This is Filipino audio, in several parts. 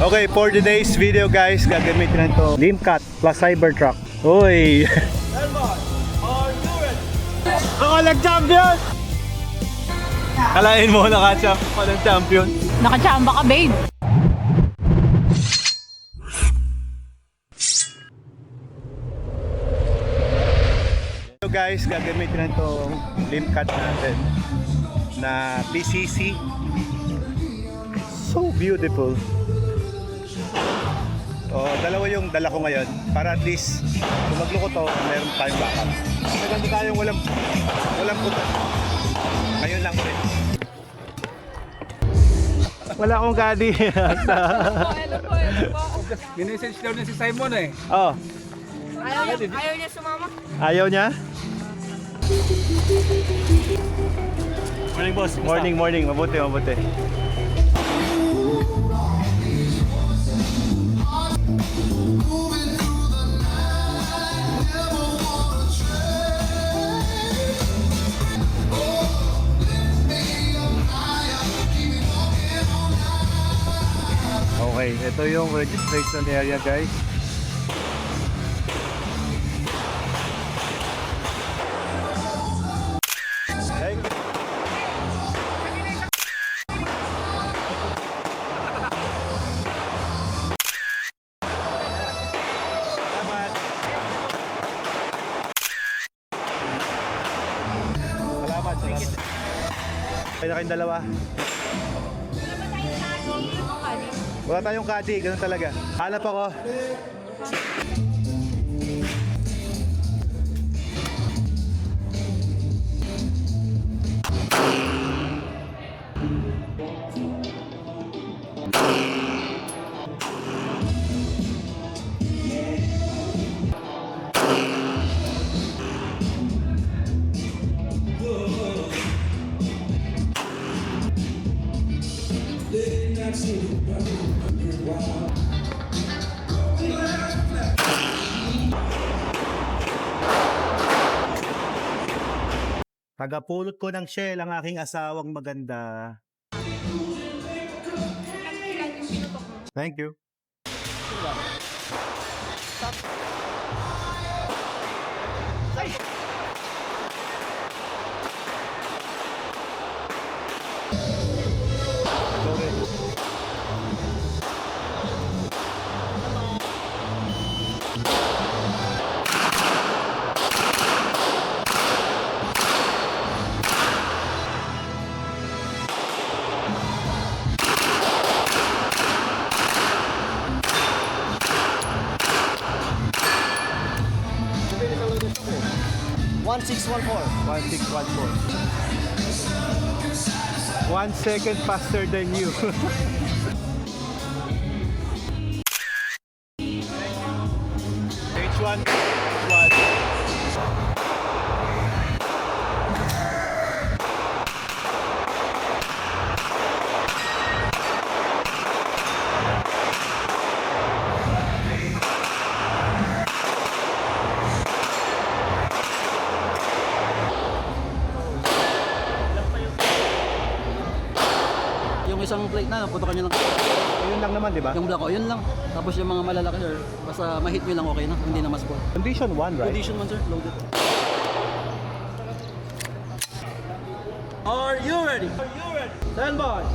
Okay, for today's video guys, gagamitin ito Limcat plus Cybertruck. Uy! Ako nag-champion! Kalain mo ako nag-champion. Nakachamba ka, babe. So guys, gagamitin ito Limcat natin na PCC. So beautiful. Dalawa yung dala ko ngayon para at least kung magluko to, meron tayong backup. Maganda tayong walang puto. Ngayon lang ulit. Wala akong kadi. Hello po. Minessage daw niya si Simon eh. Oh, Ayaw niya sumama. ayaw niya? Morning boss. Morning. Mabuti. Okay, ito yung registration area guys. Thank you. Salamat. Salamat. Kaya na kayong dalawa. Wala tayong kadi, ganun talaga. Hanap ako. Tagapulot ko ng shell ang aking asawang maganda. Thank you. One six one four. 1614. 1 second faster than you. H1. Yung isang plate na, putokan nyo lang. Yun lang naman, di ba? Yung black, yun lang. Tapos yung mga malalaki sir, basta ma-hit nyo lang okay na, hindi na mas-spot. Condition 1, right? Condition 1 sir, loaded. Are you ready? Stand by.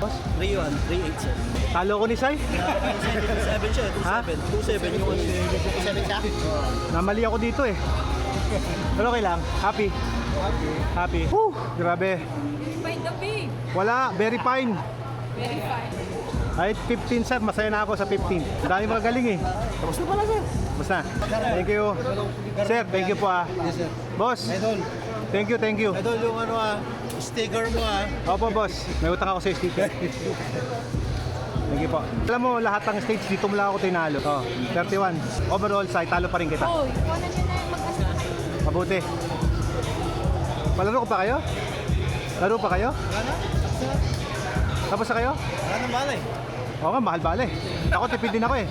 Boss? 3-1, 3-8 sir. Talo ko ni Sai? 27 siya, Ha? 27 yung 27 siya? Namali ako dito eh. Pero okay lang. Happy. Happy. Whew, grabe. By the big. Wala, very fine. Very fine. Kahit 15 sir, masaya na ako sa 15. Ang dami magagaling eh. Tapos na pala sir. Tapos na. Thank you. Sir, thank you po Yes, sir. Boss, Idol, thank you, thank you. idol yung sticker mo Opo, boss. May utang ako sa sticker. Thank you po. Alam mo, lahat ng stage dito mo lang ako tinalo. 31. Overall, side, talo pa rin kita. Oh, ikaw na yun na yung mag-asama. Mabuti. Palaro ko pa kayo? Laro pa kayo? Tapos na kayo? Ano malay? Oo nga, mahal bale. Ako tipid din ako eh.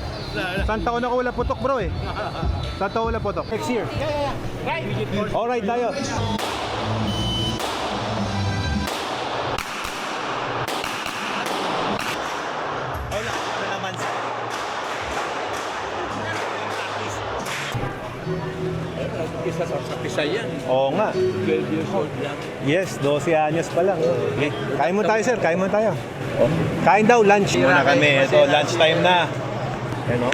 Saan taon ako wala putok bro eh. Saan taon wala putok? Next year. Alright tayo. Wala, ito naman sa... Isa sa Pisay yan. Oo nga. 12 years old lang. Yes, 12 anyos pa lang. Okay. Kain mo tayo sir, kain mo tayo. Kain daw, lunch. Muna kami. Ito, lunch time na. Yan o.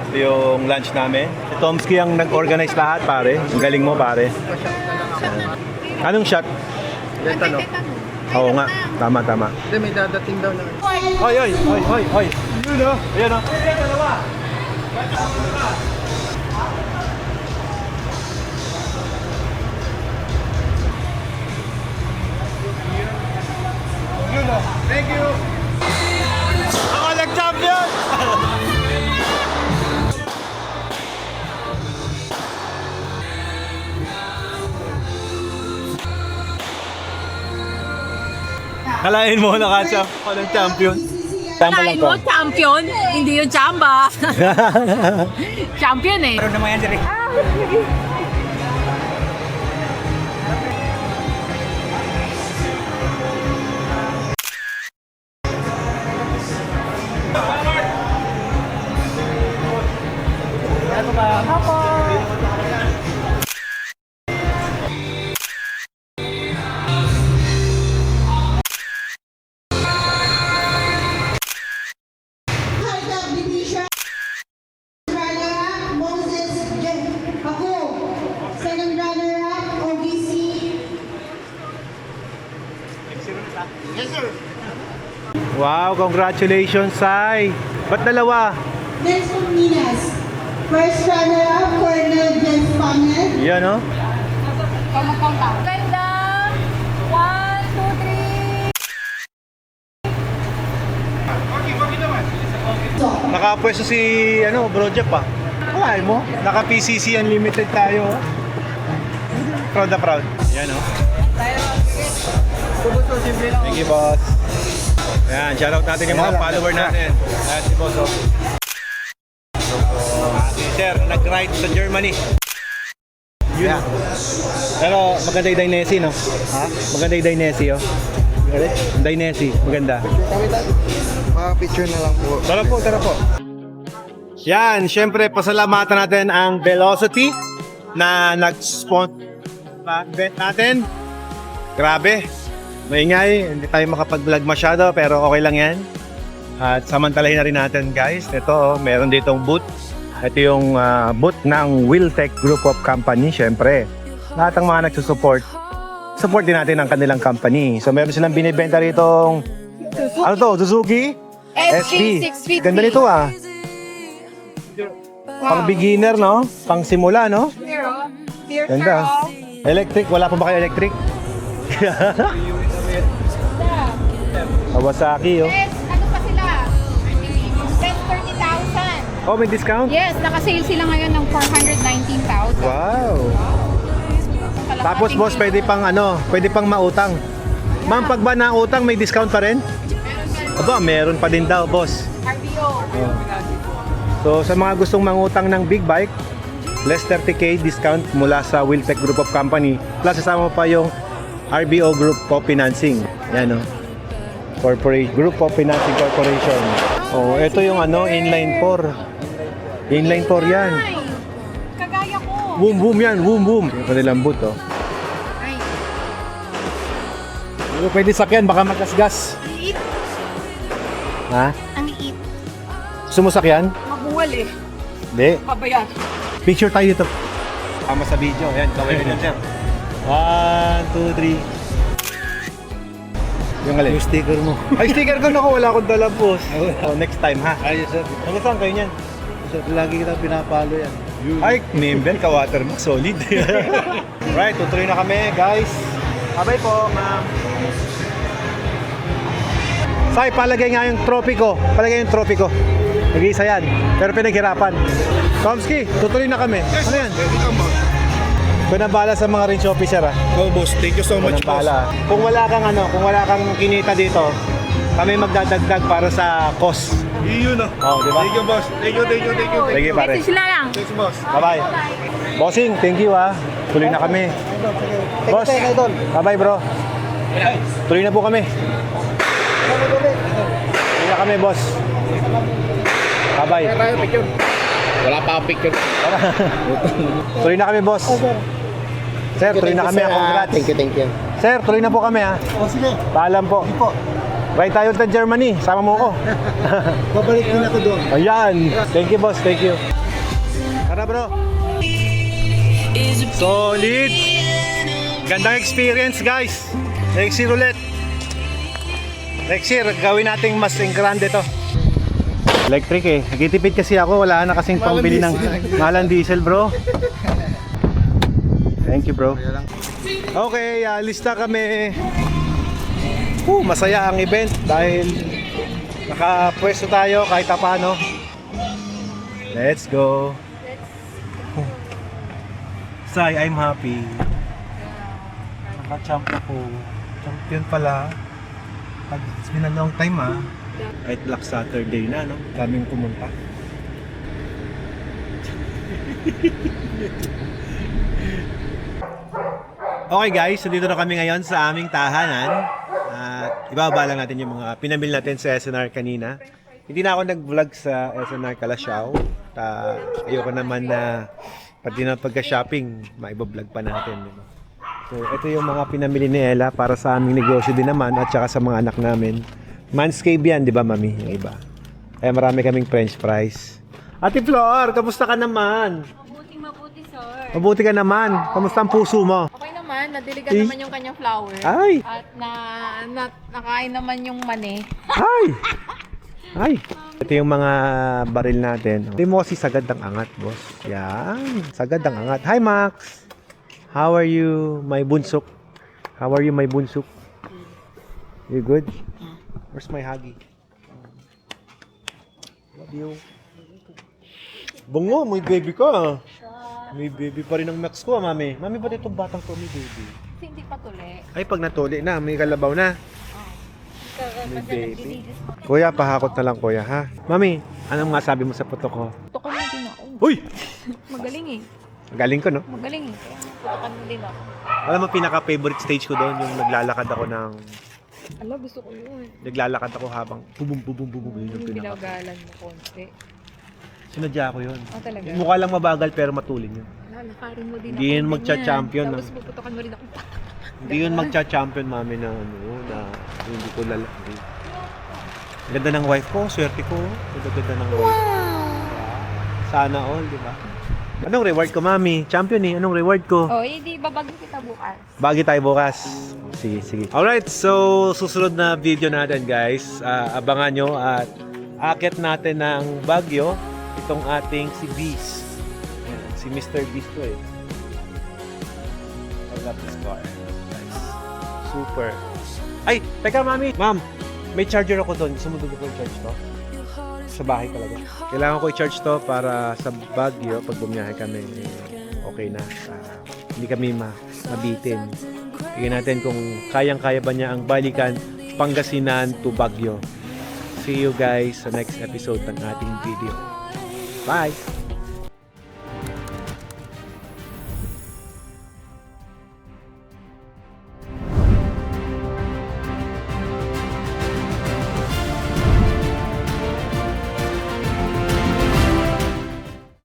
Ito yung lunch namin. Si Tomsky ang nag-organize lahat, pare. Ang galing mo, pare. Anong shot? Ano? Oo nga. Tama, tama. Hindi, may dadating daw na. Hoy, hoy, hoy, hoy, hoy. Yun o. Ayan o. Thank you. Ako nag-champion. Kalain mo nakachap ako ng champion. Tama lang Kalain ko. mo, champion. Hindi yung chamba. Champion eh. Pero naman yan, Direk. Hardap Division runner-up Moses Ako. Second runner-up OBC. Wow, congratulations, Sai. Ba't dalawa? Nelson Minas. First runner-up Cornel James Pangel. Yan, no? Ganda. 1, 2, 3. Nakapwesto si, Bro Jeff pa. Kuhain mo. Naka-PCC Unlimited tayo. Proud na proud. Yan, no? Thank you, boss. Yan, shoutout natin yung mga follower natin. Ayan, si boss, oh. Si Sir, nag-ride sa Germany. Yun. Pero maganda yung Dainese, no? Ha? Maganda yung Dainese, oh. Dainese, maganda. Mga picture na lang po. Tara po, tara po. Yan, syempre pasalamatan natin ang Velocity na nag-sponsor bet natin. Grabe. Maingay, hindi tayo makapag-vlog masyado pero okay lang yan. At samantalahin na rin natin guys. Ito, meron ditong booth. Ito yung booth ng Wiltech Group of Company, syempre. Lahat ng mga nagsusupport, support din natin ang kanilang company. So meron silang binibenta ritong ano to, Suzuki? SP650. Ganda nito ah. Pang beginner, no? Pang simula, no? Ganda. Electric, wala pa ba kayo electric? Kawasaki, oh. Yes, ano pa sila? Best 30,000. Oh, may discount? Yes, naka-sale sila ngayon ng 419,000. Wow. Tapos boss, pwede pang mautang. Ma'am, pag ba nautang, may discount pa rin? Aba, meron pa din daw, boss. RBO. So, sa mga gustong mangutang ng big bike, less 30k discount mula sa Wiltech Group of Company. Plus, kasama pa yung RBO Group of Financing. Yan, no? Group of Financing Corporation. Oh, ito yung inline 4. Inline 4 yan. Ay, kagaya ko. Boom, boom yan, boom, boom. Yung kanilang boot, oh. Ay, Hindi ko pwede sakyan, baka magasgas. liit. Ha? Ang liit. Gusto mo sakyan? Mabuwal eh. Hindi. Pabayaan. Picture tayo dito. Tama sa video. Ayan, kawin din yan, sir. 1, 2, 3. Yung alin? Yung sticker mo. Ay, sticker ko. Naku, wala akong dala, boss. Oh, next time, ha? Ayos, sir. Hanggang saan kayo niyan? Lagi kita pinapalo yan. Ay, member ka watermark, solid. Right, tutuloy na kami, guys. Abay po, ma'am. Sai, palagay nga yung trophy ko. Palagay yung trophy ko. Nag-iisa yan. Pero pinaghirapan. Tomski, tutuloy na kami. Ano yan? Kung nabala sa mga range officer, ha? Oh, boss. Thank you so Kung much, boss. nabala. Kung wala kang kinita dito, kami magdadagdag para sa cost. Yun, Oh, di ba? Thank you, boss. Thank you. Sige, pare. Message na lang. Thanks, boss. Bye-bye. Bossing, thank you, ha. Tuloy na kami. Boss, bye-bye, bro. Tuloy na po kami. Tuloy na kami, boss. Bye-bye. Wala pa akong picture. Tuloy na kami, boss. Sir, tuloy na kami. Congrats. Thank you. Sir, tuloy na po kami, ha. Oh, sige. Paalam po. Right tayo sa Germany. Sama mo ko. Babalik din ako doon. Ayan. Thank you, boss. Thank you. Tara, bro. Solid. Gandang experience, guys. Next year ulit. Next year, gawin nating mas grande to. Electric eh. Nagtitipid kasi ako. Wala na kasing pangbili ng mahalang diesel, bro. Thank you, bro. Okay, lista kami. Masaya ang event dahil nakapwesto tayo kahit paano. Let's go. Sai, I'm happy. Naka-champ ako. Champion pala. It's been a long time, ha. Kahit Black Saturday na, no? Daming pumunta. Okay guys, so dito na kami ngayon sa aming tahanan. At ibababa lang natin yung mga pinamili natin sa SNR kanina. Hindi na ako nag-vlog sa SNR Calasiao. Ayoko naman na pati na pagka-shopping, maiba-vlog pa natin. Diba? So ito yung mga pinamili ni Ella para sa aming negosyo din naman at saka sa mga anak namin. Manscape yan, di ba mami? Yung iba. Kaya marami kaming french fries. Ate Flor, kamusta ka naman? Mabuti, sir. Mabuti ka naman. Kamusta ang puso mo? Okay naman, nadiligan naman yung kanyang flower. Ay! At nakain naman yung mani. Ay! Ay! Ito yung mga baril natin. Ito mo kasi sagad ang angat, boss. Yan. Sagad ang angat. Hi, Max! How are you, my bunsok? How are you, my bunsok? You good? Where's my huggy? Love you. Bungo, may baby ka. May baby pa rin ang Max ko, mami. Mami, ba't itong batang to may baby? Kasi hindi pa tuli. Ay, pag natuli na, may kalabaw na. May baby. Kuya, pahakot na lang, kuya, ha? Mami, anong masabi mo sa puto ko? Tutukan mo din ako. Uy! Magaling eh. Galing ko, no? Magaling eh. Kaya tutukan mo din ako. Alam mo, pinaka-favorite stage ko doon, yung naglalakad ako ng... Ala, gusto ko yun. Naglalakad ako habang bubum, bubum, bubum. Yun yung Yung pinaka... ginagalan mo konti. Sinadya ko yun. Oh, talaga? Mukha lang mabagal pero matulin yun. Lalakarin mo din Hindi ako. yun magcha-champion, Tapos no? puputukan mo rin ako. Hindi yun magcha-champion, mami, na ano, na hindi ko lalaki. Ganda ng wife ko, swerte ko. Ganda ng wife ko. Sana all, di ba? Anong reward ko, mami? Champion eh. Anong reward ko? Oh, hindi babagin kita bukas. Bagi tayo bukas. Sige, sige. Alright, so susunod na video natin, guys. Abangan nyo at akit natin ng Baguio itong ating si Beast. Ayan, si Mr. Beast to eh. I love this car. Guys. Super. Ay, teka mami. Ma'am, may charger ako doon. Gusto mo doon ko i-charge to? Sa bahay talaga. Kailangan ko i-charge to para sa Baguio pag bumiyahe kami. Okay na. Hindi kami mabitin. Tingnan natin kung kayang-kaya ba niya ang balikan Pangasinan to Baguio. See you guys sa next episode ng ating video. Bye!